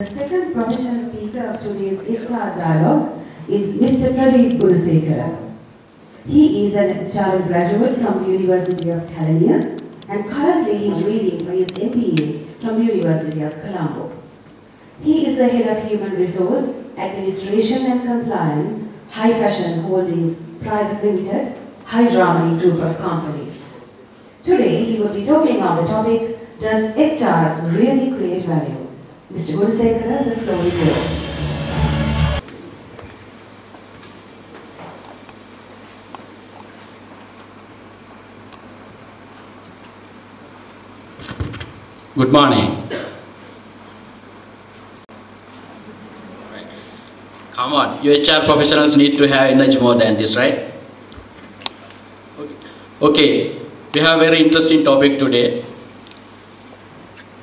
The second professional speaker of today's HR dialogue is Mr. Pradeep Gunasekara. He is an HR graduate from the University of California and currently he is reading for his MBA from the University of Colombo. He is the head of Human Resource, Administration and Compliance, High Fashion Holdings Private Limited, HRM Group of Companies. Today he will be talking on the topic, does HR really create value? Mr. Gunasekara, the floor is yours. Good morning. Come on, you HR professionals need to have energy more than this, right? Okay, we have a very interesting topic today.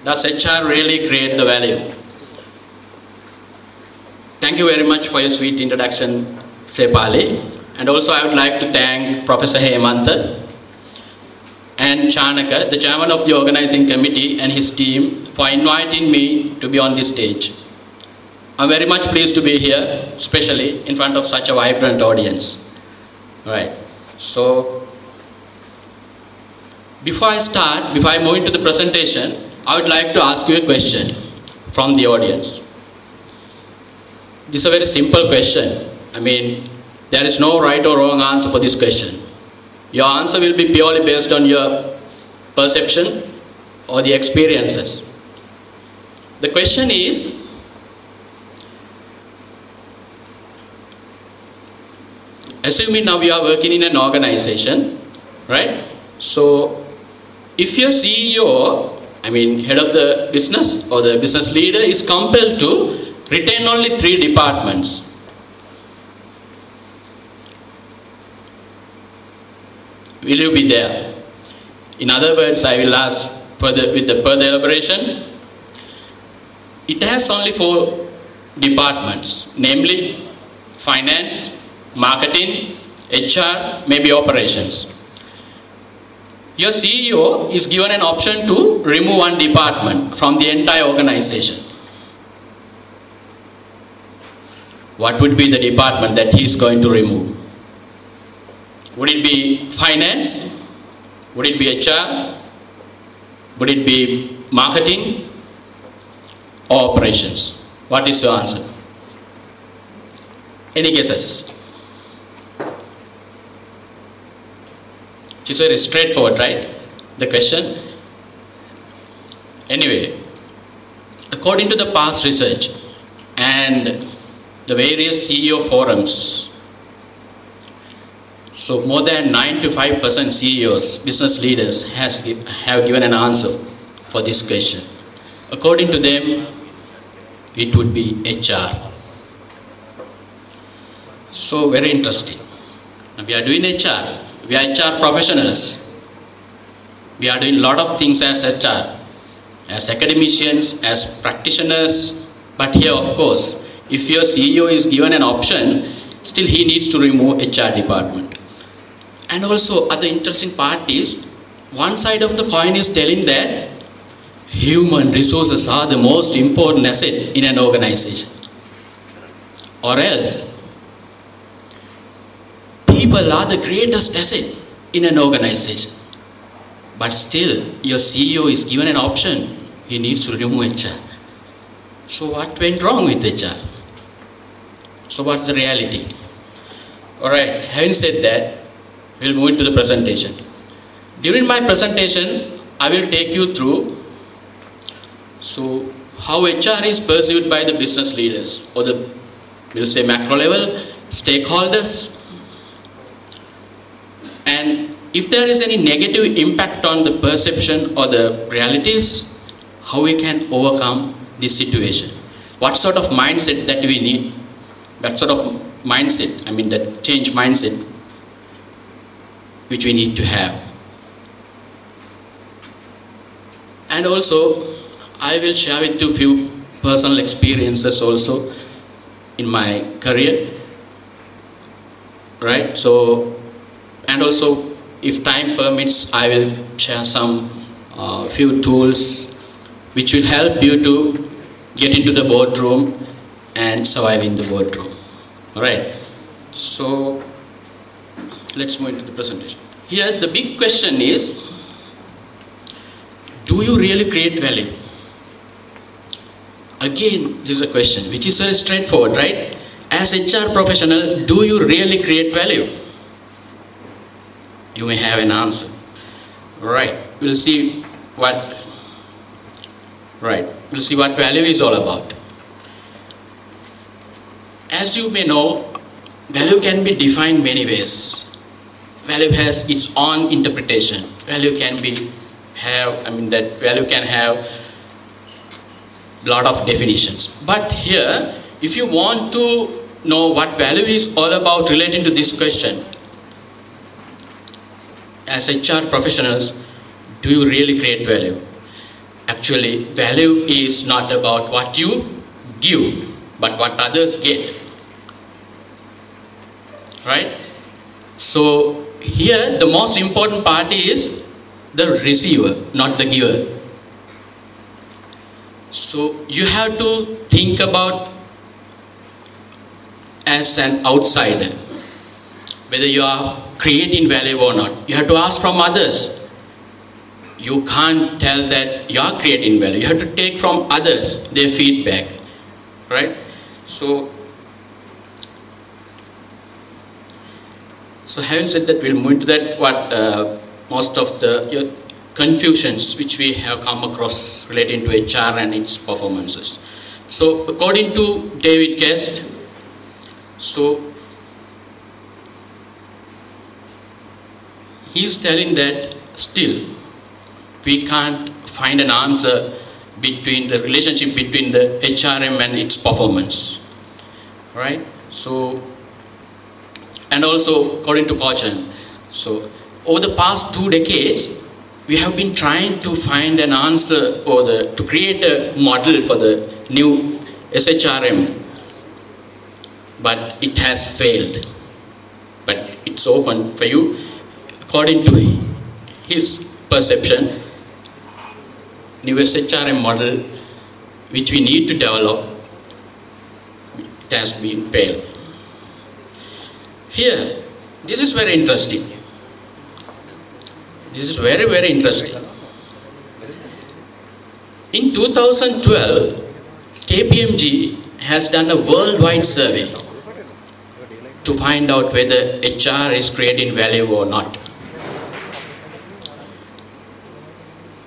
Does HR really create the value? Thank you very much for your sweet introduction, Sepali. And also I would like to thank Professor Hemantha and Chanaka, the chairman of the organizing committee, and his team for inviting me to be on this stage. I'm very much pleased to be here, especially in front of such a vibrant audience. All right. So, before I move into the presentation, I would like to ask you a question from the audience. This is a very simple question. I mean, there is no right or wrong answer for this question. Your answer will be purely based on your perception or the experiences. The question is, assuming now we are working in an organization, right? So, if your CEO, head of the business or the business leader is compelled to retain only 3 departments, will you be there? In other words, I will ask with the further elaboration. It has only 4 departments, namely finance, marketing, HR, maybe operations. Your CEO is given an option to remove 1 department from the entire organization. What would be the department that he is going to remove? Would it be finance? Would it be HR? Would it be marketing? Or operations? What is your answer? Any guesses? It's very straightforward, right? The question. Anyway, according to the past research and the various CEO forums, so more than 95% CEOs, business leaders, have given an answer for this question. According to them, it would be HR. So very interesting. Now we are doing HR. We are HR professionals. We are doing a lot of things as HR, as academicians, as practitioners. But here, of course, if your CEO is given an option, still he needs to remove HR department. And also, other interesting part is, one side of the coin is telling that human resources are the most important asset in an organization. Or else, people are the greatest asset in an organization. But still, your CEO is given an option. He needs to remove HR. So what went wrong with HR? So what's the reality? Alright, having said that, we'll move into the presentation. During my presentation, I will take you through how HR is perceived by the business leaders or we'll say macro level stakeholders. And if there is any negative impact on the perception or the realities, how we can overcome this situation. What sort of mindset that we need, that sort of mindset, that change mindset which we need to have. And also, I will share with you a few personal experiences also in my career, right? So, and also, if time permits, I will share some few tools which will help you to get into the boardroom and survive in the boardroom. Alright, so let's move into the presentation. Here the big question is, do you really create value? Again, this is a question which is very straightforward, right? As HR professional, do you really create value? You may have an answer. Right, we'll see what value is all about. As you may know, value can be defined many ways. Value has its own interpretation. Value can have lot of definitions. But here, if you want to know what value is all about relating to this question, as HR professionals, do you really create value? Actually, value is not about what you give, but what others get. Right? So here the most important part is the receiver, not the giver. So you have to think about as an outsider whether you are creating value or not. You have to ask from others. You can't tell that you are creating value. You have to take from others their feedback, right? So having said that, we'll move into that. What most of the confusions which we have come across relating to HR and its performances. So according to David Guest, so he's telling that still we can't find an answer between the relationship between the HRM and its performance, right? So, and also according to Cochrane, so over the past 2 decades, we have been trying to find an answer or to create a model for the new SHRM, but it has failed. But it's open for you. According to his perception, new SHRM model which we need to develop, it has been failed. Here, this is very interesting. This is very, very interesting. In 2012, KPMG has done a worldwide survey to find out whether HR is creating value or not.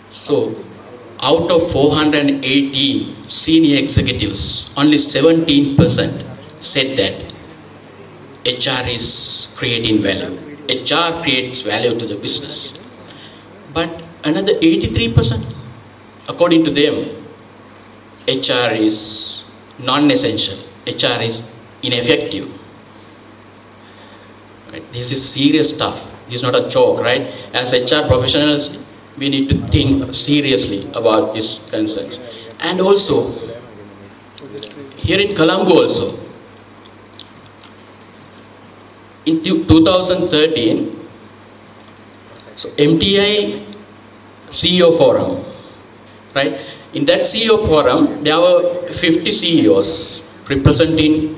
So, out of 418 senior executives, only 17% said that HR is creating value. HR creates value to the business. But another 83%, according to them, HR is non-essential. HR is ineffective. Right? This is serious stuff. This is not a joke, right? As HR professionals, we need to think seriously about these concerns. And also, here in Colombo also, in 2013, so MTI CEO Forum, right? In that CEO Forum, there were 50 CEOs representing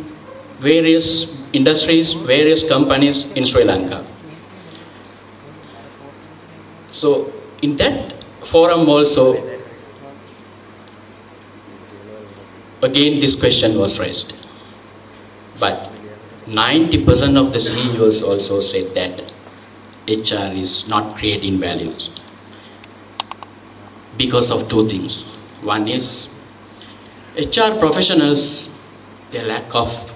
various industries, various companies in Sri Lanka. So in that forum also, again this question was raised. But 90% of the CEOs also said that HR is not creating values because of 2 things. One is HR professionals, their lack of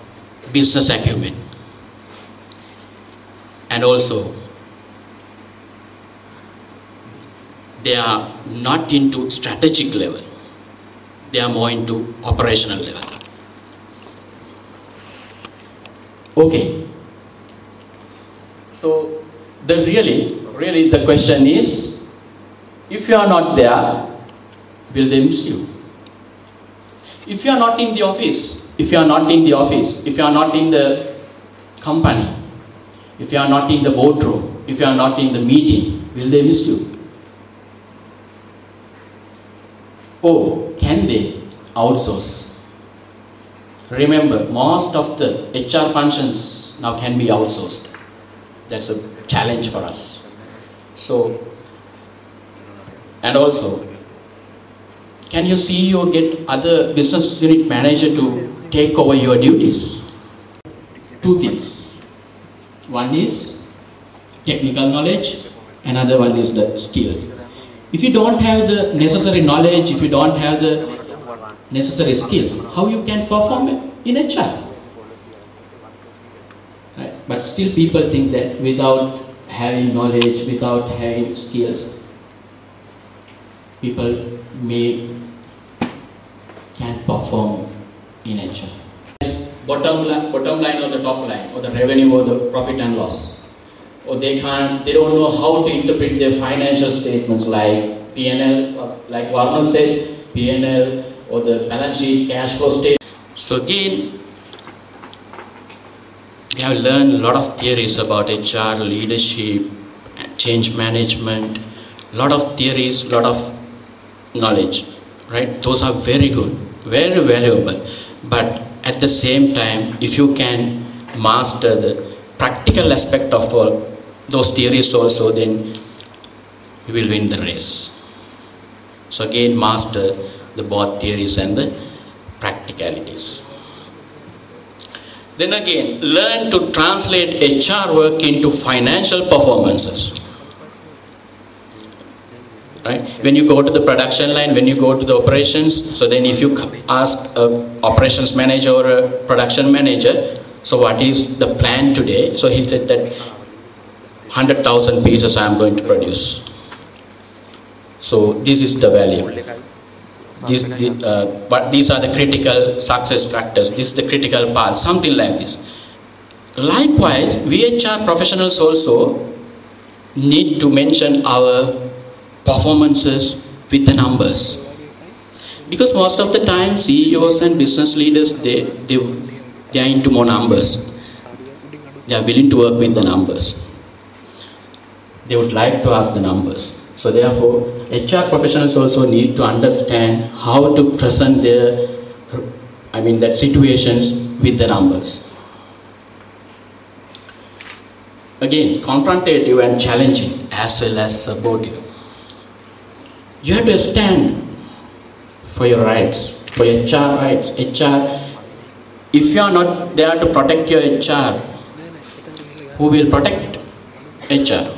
business acumen, and also they are not into strategic level, they are more into operational level. Okay, so really the question is, if you are not there, will they miss you? If you are not in the office, if you are not in the company, if you are not in the boardroom, if you are not in the meeting, will they miss you? Oh, can they? outsource. Remember, most of the HR functions now can be outsourced. That's a challenge for us. So, and also, can you see or get other business unit manager to take over your duties? Two things. One is technical knowledge, another one is the skills. If you don't have the necessary knowledge, if you don't have the necessary skills, how you can perform in HR? Right? But still people think that without having knowledge, without having skills, people can perform in HR. Bottom line or the top line, or the revenue or the profit and loss. Or they don't know how to interpret their financial statements like P&L, like Warner said, P&L or the balance sheet, cash flow statement. So again, we have learned a lot of theories about HR, leadership, change management, lot of theories, lot of knowledge, right? Those are very good, very valuable. But at the same time, if you can master the practical aspect of all those theories also, then you will win the race. So again, master the both theories and the practicalities. Then again, learn to translate HR work into financial performances. Right? When you go to the production line, when you go to the operations, so then if you ask an operations manager or a production manager, so what is the plan today? So he said that 100,000 pieces I am going to produce. So this is the value. But these are the critical success factors. This is the critical path, something like this. Likewise, we HR professionals also need to mention our performances with the numbers. Because most of the time, CEOs and business leaders, they are into more numbers. They are willing to work with the numbers. They would like to ask the numbers. So therefore, HR professionals also need to understand how to present that situations with the numbers. Again, confrontative and challenging as well as supportive. You have to stand for your rights, for HR rights. HR, if you are not there to protect your HR, who will protect HR?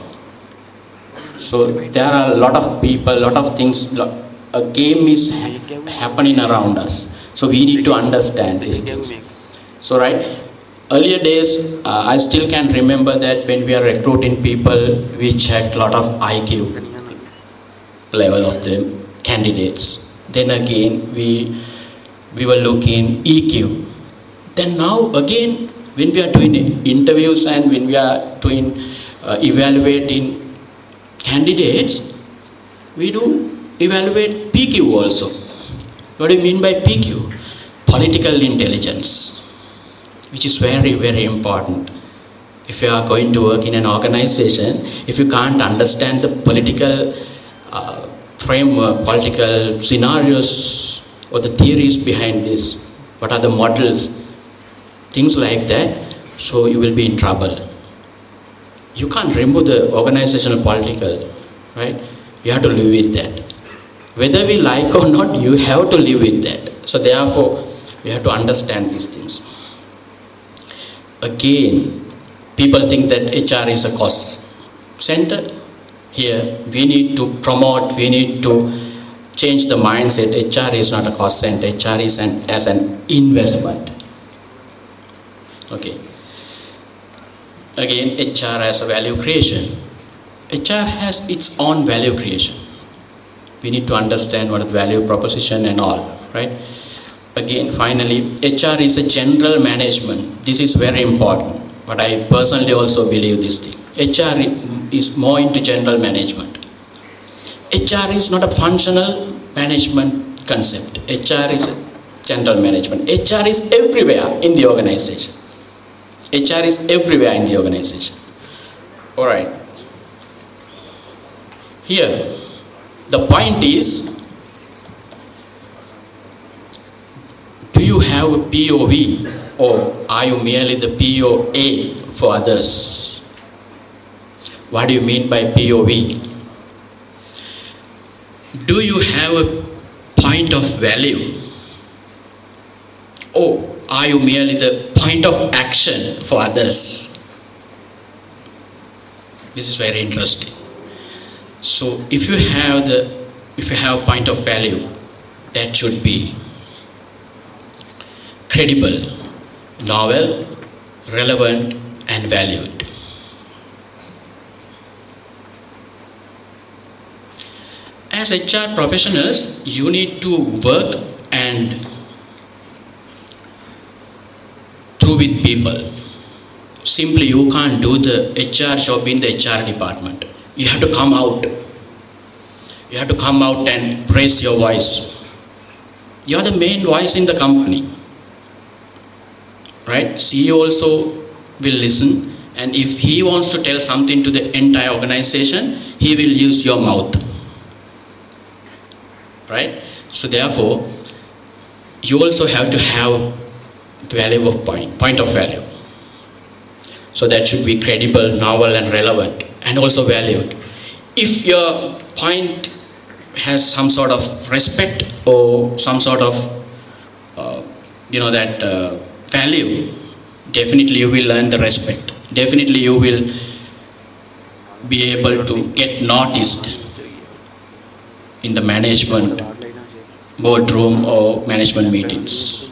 So there are a lot of people, a lot of things, a game is happening around us. So we need to understand these things. So right, earlier days, I still can remember that when we are recruiting people, we checked a lot of IQ level of the candidates. Then again, we were looking EQ. Then now again, when we are doing interviews and when we are doing evaluating candidates, we do evaluate PQ also. What do you mean by PQ? Political intelligence, which is very, very important. If you are going to work in an organization, if you can't understand the political framework, political scenarios or the theories behind this, what are the models, things like that, so you will be in trouble. You can't remove the organizational political, right? You have to live with that. Whether we like or not, you have to live with that. So therefore, you have to understand these things. Again, people think that HR is a cost center. Here, we need to promote, we need to change the mindset. HR is not a cost center. HR is as an investment. Okay. Again, HR has a value creation. HR has its own value creation. We need to understand what is value proposition and all, right? Again, finally, HR is a general management. This is very important, but I personally also believe this thing. HR is more into general management. HR is not a functional management concept. HR is a general management. HR is everywhere in the organization. HR is everywhere in the organization. Alright. Here, the point is, have a POV, or are you merely the POA for others? What do you mean by POV? Do you have a point of value, or are you merely the point of action for others? This is very interesting. So if you have point of value, that should be credible, novel, relevant, and valued. As HR professionals, you need to work and through with people. Simply, you can't do the HR job in the HR department. You have to come out. You have to come out and raise your voice. You are the main voice in the company. Right? CEO also will listen, and if he wants to tell something to the entire organization, he will use your mouth. Right? So therefore, you also have to have value of point of value. So that should be credible, novel, and relevant, and also valued. If your point has some sort of respect or some sort of value, definitely you will earn the respect. Definitely you will be able to get noticed in the management boardroom or management meetings.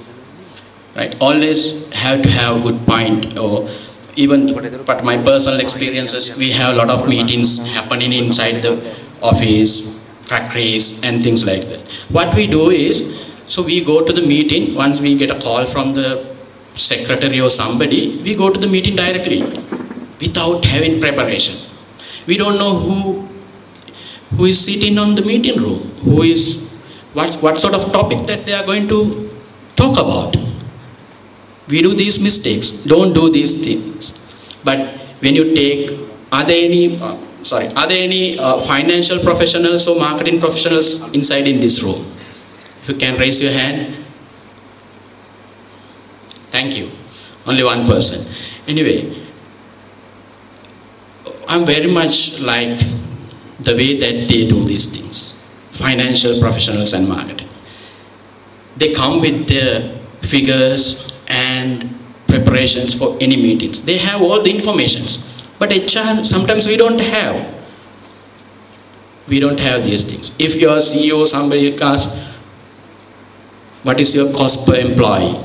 Right? Always have to have good point, or even, but my personal experiences, we have a lot of meetings happening inside the office, factories, and things like that. What we do is, so we go to the meeting. Once we get a call from the secretary or somebody, we go to the meeting directly without having preparation. We don't know who is sitting on the meeting room, what sort of topic that they are going to talk about. We do these mistakes. Don't do these things. But when you take, are there any financial professionals or marketing professionals inside in this room? If you can raise your hand. Thank you. Only one person. Anyway, I'm very much like the way that they do these things. Financial professionals and marketing. They come with their figures and preparations for any meetings. They have all the informations. But HR, sometimes we don't have. We don't have these things. If your CEO, somebody asks, what is your cost per employee?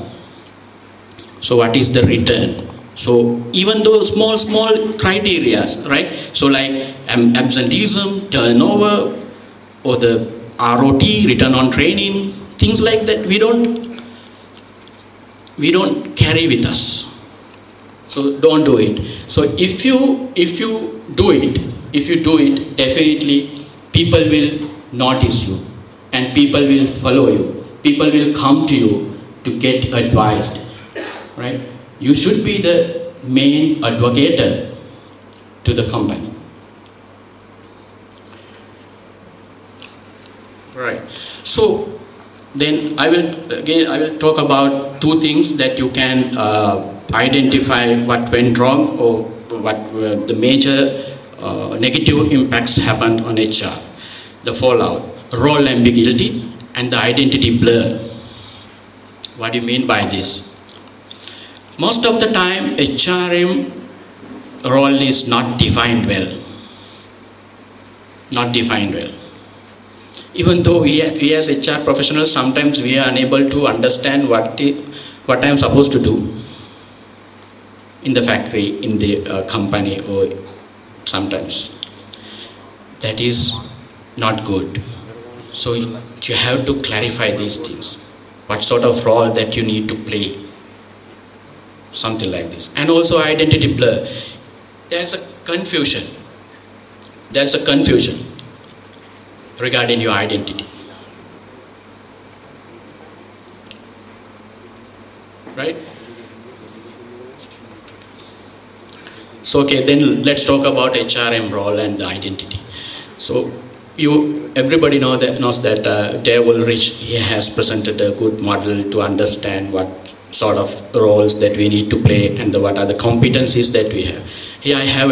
So what is the return? So even those small criteria, right? So like absenteeism, turnover, or the ROT, return on training, things like that, we don't carry with us. So don't do it. So if you do it, definitely people will notice you, and people will follow you. People will come to you to get advised. Right? You should be the main advocate to the company. Right. So then I will talk about two things that you can identify what went wrong, or what the major negative impacts happened on HR. The fallout, role ambiguity, and the identity blur. What do you mean by this? Most of the time, HRM role is not defined well. Not defined well. Even though we as HR professionals, sometimes we are unable to understand what I am supposed to do in the factory, in the company, or sometimes. That is not good. So you have to clarify these things. What sort of role that you need to play. Something like this. And also identity blur. There's a confusion. Regarding your identity. Right? So okay, then let's talk about HRM role and the identity. So everybody knows that Dave Ulrich, he has presented a good model to understand what sort of roles that we need to play and what are the competencies that we have. Here I have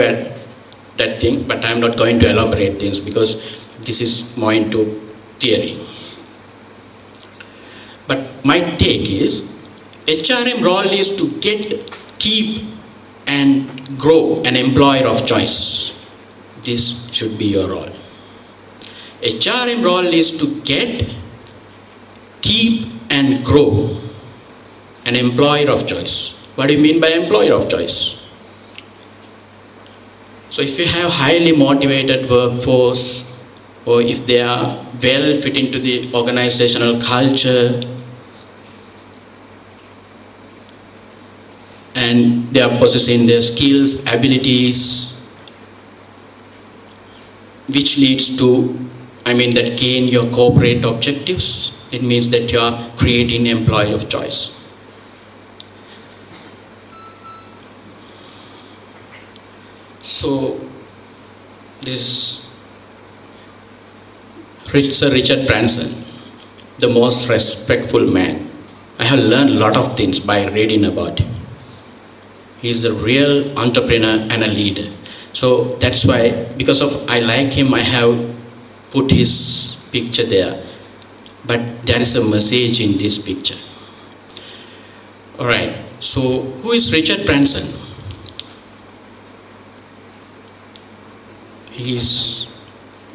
that thing, but I am not going to elaborate things because this is more into theory. But my take is, HRM role is to keep and grow an employer of choice. This should be your role. HRM role is to keep and grow an employer of choice. What do you mean by employer of choice? So if you have highly motivated workforce, or if they are well fit into the organizational culture, and they are possessing their skills, abilities, which leads to, that gain your corporate objectives, it means that you are creating an employer of choice. So, this Sir Richard Branson, the most respectful man. I have learned a lot of things by reading about him. He is the real entrepreneur and a leader. So that's why, because of I like him, I have put his picture there. But there is a message in this picture. Alright, so who is Richard Branson? He is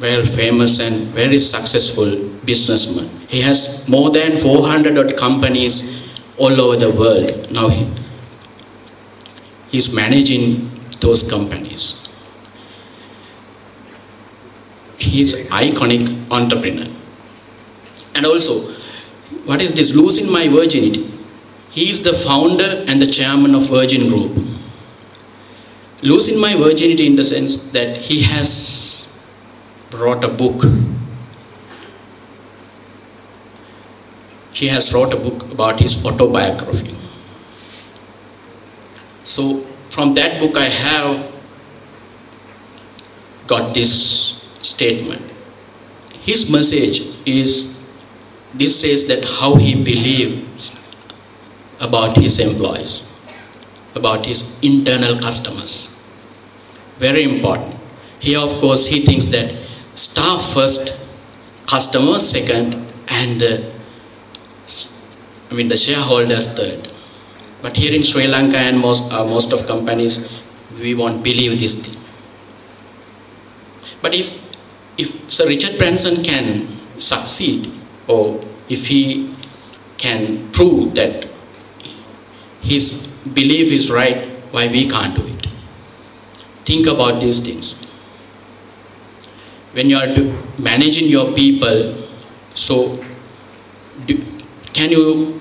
well famous and very successful businessman. He has more than 400 odd companies all over the world. Now he is managing those companies. He is iconic entrepreneur. And also, what is this? Losing my virginity. He is the founder and the chairman of Virgin Group. Losing my virginity in the sense that he has wrote a book. He has wrote a book about his autobiography. So from that book I have got this statement. His message is, this says that how he believes about his employees, about his internal customers. Very important. Here of course he thinks that staff first, customers second, and the shareholders third. But here in Sri Lanka and most of companies, we won't believe this thing. But if Sir Richard Branson can succeed, or if he can prove that his belief is right, why we can't do it? Think about these things. When you are managing your people, so can you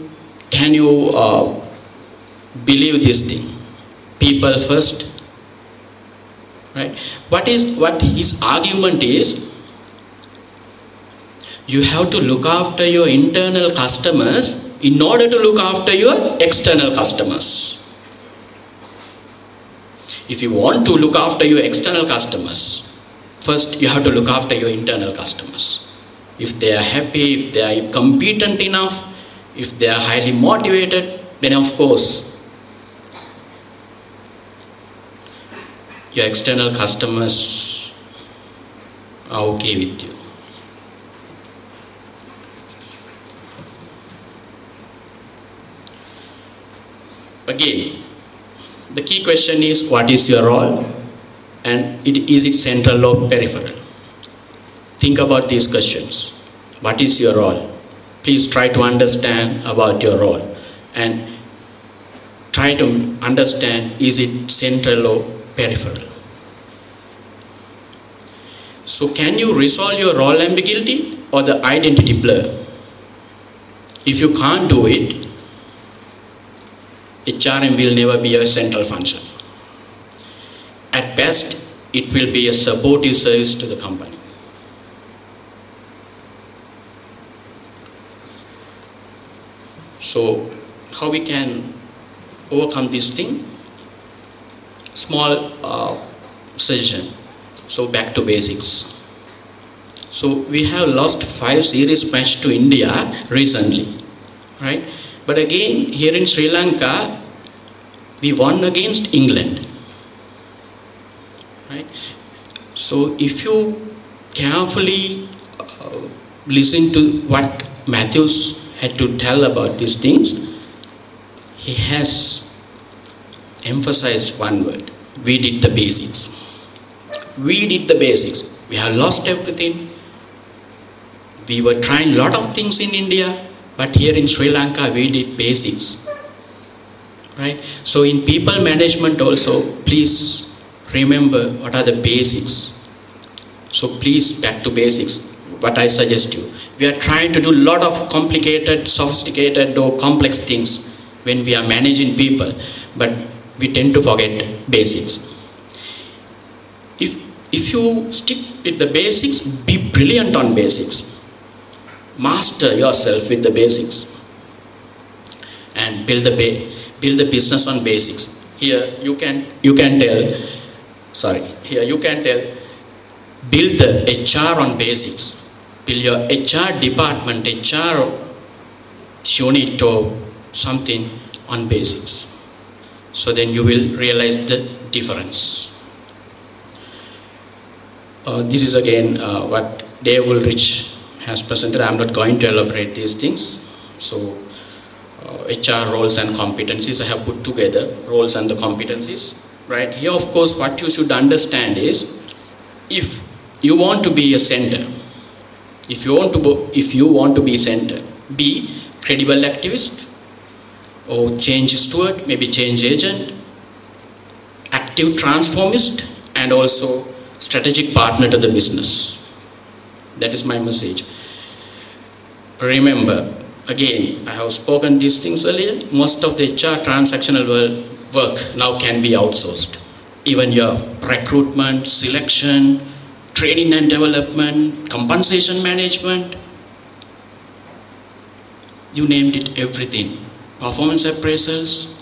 believe this thing? People first, right? What his argument is, you have to look after your internal customers in order to look after your external customers. If you want to look after your external customers, first you have to look after your internal customers. If they are happy, if they are competent enough, if they are highly motivated, then of course your external customers are okay with you. Again, the key question is, what is your role? And is it central or peripheral? Think about these questions. What is your role? Please try to understand about your role and try to understand, is it central or peripheral? So can you resolve your role ambiguity or the identity blur? If you can't do it, HRM will never be a central function. At best, it will be a supportive service to the company. So, how we can overcome this thing? Small suggestion. So, back to basics. So we have lost 5 series match to India recently, right? But again, here in Sri Lanka, we won against England, right? So if you carefully listen to what Matthews had to tell about these things, he has emphasized one word: we did the basics. We did the basics. We have lost everything. We were trying a lot of things in India, but here in Sri Lanka we did basics, right? So in people management also, please remember what are the basics. So please, back to basics, what I suggest you. We are trying to do a lot of complicated, sophisticated or complex things when we are managing people, but we tend to forget basics. If you stick with the basics, be brilliant on basics. Master yourself with the basics and build the business on basics. Here you can tell, build the HR on basics. Build your HR department, HR unit or something on basics. So then you will realize the difference. This is again what Dave Ulrich has presented. I am not going to elaborate these things. So HR roles and competencies, I have put together roles and the competencies. Right here, of course, what you should understand is, if you want to be a center, if you want to be center, be credible activist or change steward, maybe change agent, active transformist, and also strategic partner to the business. That is my message. Remember, again, I have spoken these things earlier, most of the HR transactional work now can be outsourced. Even your recruitment, selection, training and development, compensation management, you named it, everything. Performance appraisals.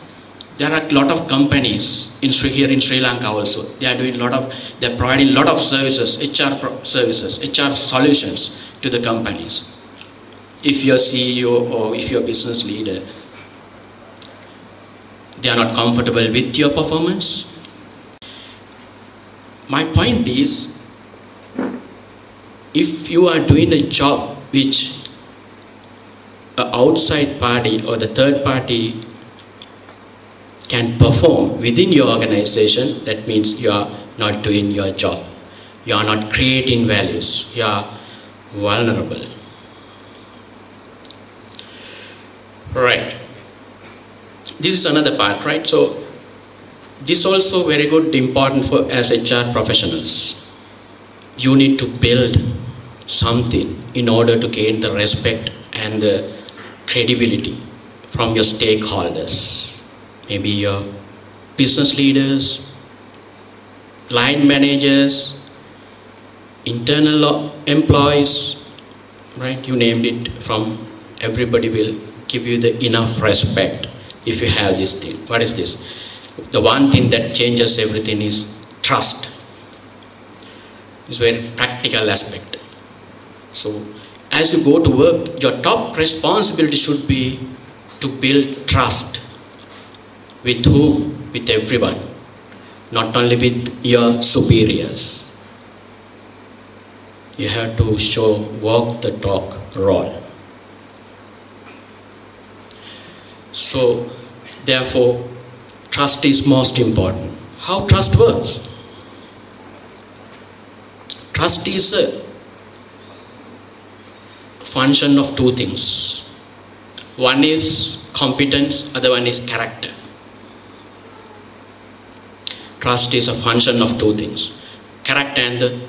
There are a lot of companies here in Sri Lanka also. They are they're providing a lot of services, HR services, HR solutions to the companies. If you're CEO or if you're business leader, they are not comfortable with your performance. My point is, if you are doing a job which an outside party or the third party can perform within your organization, that means you are not doing your job. You are not creating values. You are vulnerable. Right. This is another part, right? So this is also very good, important for as HR professionals. You need to build something in order to gain the respect and the credibility from your stakeholders. Maybe your business leaders, line managers, internal employees, right? You named it. From everybody will give you the enough respect if you have this thing. What is this? The one thing that changes everything is trust. It's a very practical aspect. So as you go to work, your top responsibility should be to build trust. With whom? With everyone. Not only with your superiors. You have to walk the talk role. So, therefore, trust is most important. How trust works? Trust is a function of two things. One is competence, other one is character. Trust is a function of two things, character and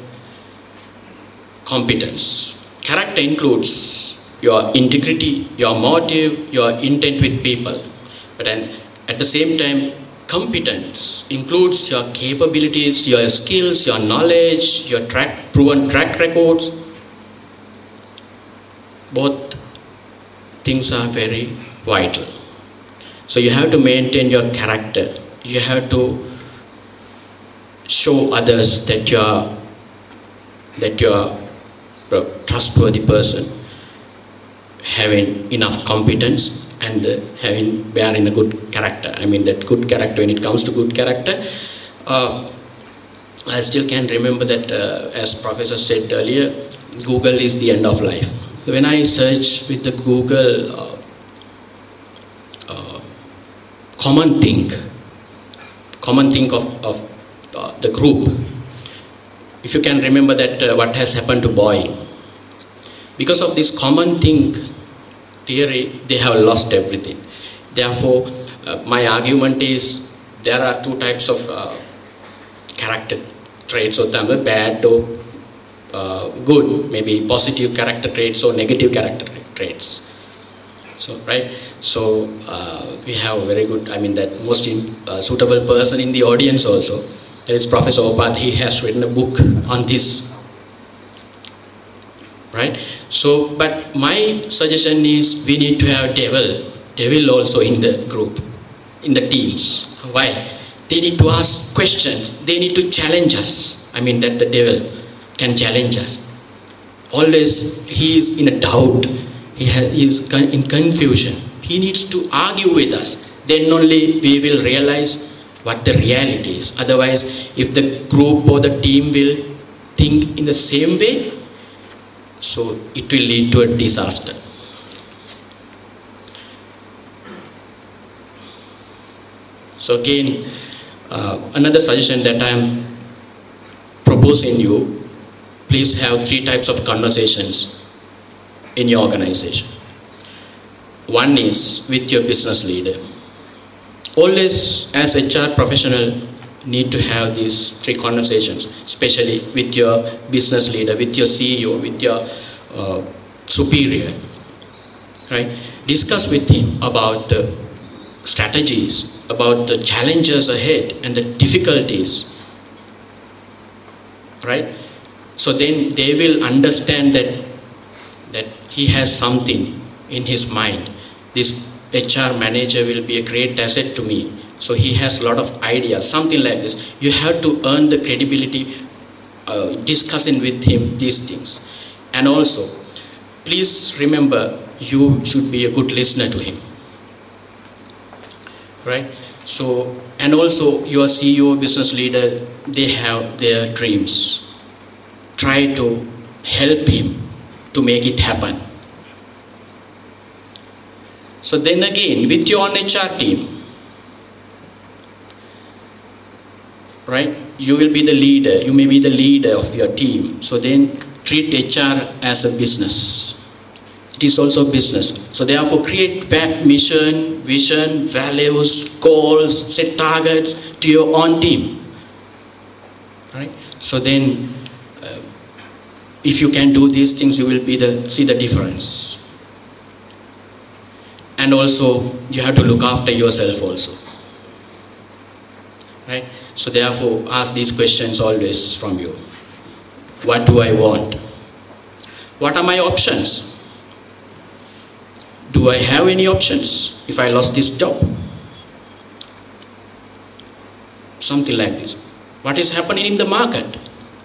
competence. Character includes your integrity, your motive, your intent with people. But then at the same time, competence includes your capabilities, your skills, your knowledge, your proven track records. Both things are very vital. So you have to maintain your character. You have to show others that you are trustworthy person, having enough competence, and bearing a good character. I mean that good character, when it comes to good character, I still can remember that as Professor said earlier, Google is the end of life. When I search with the Google common thing of the group, if you can remember that what has happened to Boeing, because of this common thing theory, they have lost everything. Therefore, my argument is there are two types of character traits, or bad or good, maybe positive character traits or negative character traits. So right, so we have a very good, I mean that most suitable person in the audience also. That is Professor Opath. He has written a book on this. Right. So, but my suggestion is we need to have devil also in the group, in the teams. Why? They need to ask questions. They need to challenge us. I mean that the devil can challenge us. Always he is in a doubt. He is in confusion. He needs to argue with us. Then only we will realize what the reality is. Otherwise, if the group or the team will think in the same way, so it will lead to a disaster. So again, another suggestion that I am proposing you, please have 3 types of conversations in your organization. One is with your business leader. Always as HR professional need to have these 3 conversations, especially with your business leader, with your CEO, with your superior, right? Discuss with him about the strategies, about the challenges ahead and the difficulties, right? So then they will understand that he has something in his mind. This HR manager will be a great asset to me. So he has a lot of ideas, something like this. You have to earn the credibility discussing with him these things. And also, please remember, you should be a good listener to him. Right? So, and also your CEO, business leader, they have their dreams. Try to help him to make it happen. So then again, with your own HR team, right? You will be the leader. You may be the leader of your team. So then treat HR as a business. It is also business. So therefore create mission, vision, values, goals, set targets to your own team. Right? So then if you can do these things, you will see the difference. And also you have to look after yourself also. Right? So therefore ask these questions always from you. What do I want? What are my options? Do I have any options if I lost this job? Something like this. What is happening in the market?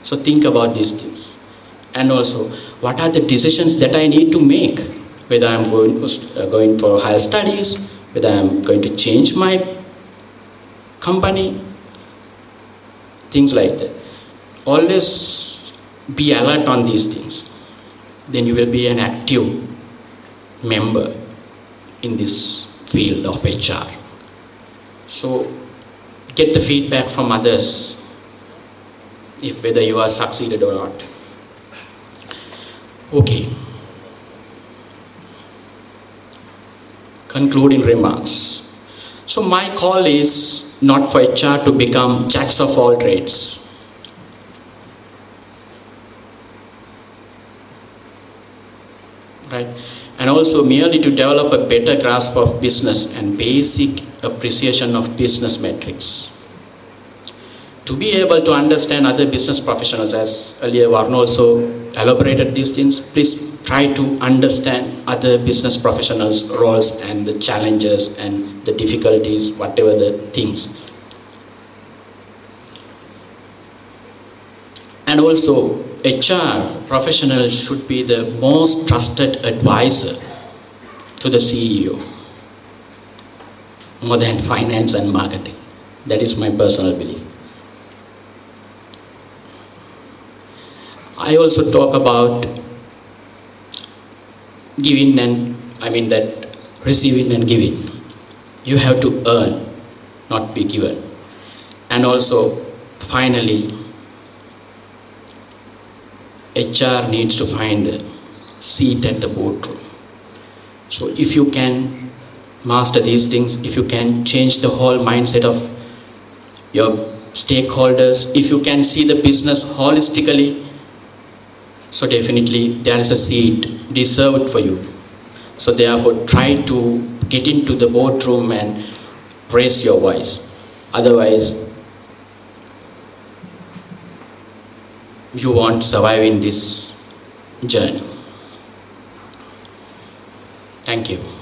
So think about these things. And also, what are the decisions that I need to make? Whether I'm going for higher studies, whether I'm going to change my company, things like that. Always be alert on these things. Then you will be an active member in this field of HR. So get the feedback from others, if whether you are succeeded or not. Okay. Concluding remarks. So my call is not for HR to become jacks of all trades. Right? And also merely to develop a better grasp of business and basic appreciation of business metrics. To be able to understand other business professionals, as earlier Varun also elaborated these things, please try to understand other business professionals' roles and the challenges and the difficulties, whatever the things. And also, HR professionals should be the most trusted advisor to the CEO, more than finance and marketing. That is my personal belief. I also talk about giving and, receiving and giving. You have to earn, not be given. And also, finally, HR needs to find a seat at the boardroom. So if you can master these things, if you can change the whole mindset of your stakeholders, if you can see the business holistically, so definitely there is a seat reserved for you. So therefore, try to get into the boardroom and raise your voice. Otherwise, you won't survive in this journey. Thank you.